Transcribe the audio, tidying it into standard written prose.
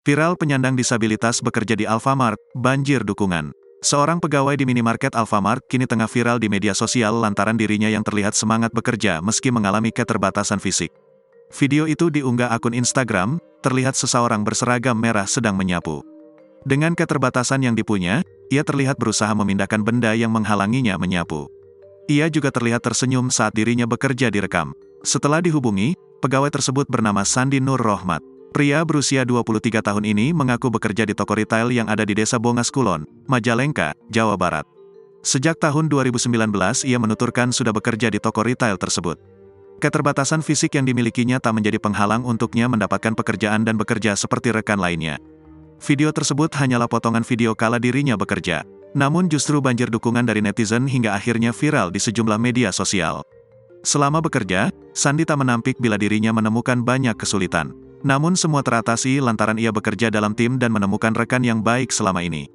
Viral penyandang disabilitas bekerja di Alfamart, banjir dukungan. Seorang pegawai di minimarket Alfamart kini tengah viral di media sosial lantaran dirinya yang terlihat semangat bekerja meski mengalami keterbatasan fisik. Video itu diunggah akun Instagram, terlihat seseorang berseragam merah sedang menyapu. Dengan keterbatasan yang dipunya, ia terlihat berusaha memindahkan benda yang menghalanginya menyapu. Ia juga terlihat tersenyum saat dirinya bekerja direkam. Setelah dihubungi, pegawai tersebut bernama Sandi Nur Rohmat. Pria berusia 23 tahun ini mengaku bekerja di toko retail yang ada di Desa Bongas Kulon, Majalengka, Jawa Barat. Sejak tahun 2019 ia menuturkan sudah bekerja di toko retail tersebut. Keterbatasan fisik yang dimilikinya tak menjadi penghalang untuknya mendapatkan pekerjaan dan bekerja seperti rekan lainnya. Video tersebut hanyalah potongan video kala dirinya bekerja. Namun justru banjir dukungan dari netizen hingga akhirnya viral di sejumlah media sosial. Selama bekerja, Sandi tak menampik bila dirinya menemukan banyak kesulitan. Namun semua teratasi lantaran ia bekerja dalam tim dan menemukan rekan yang baik selama ini.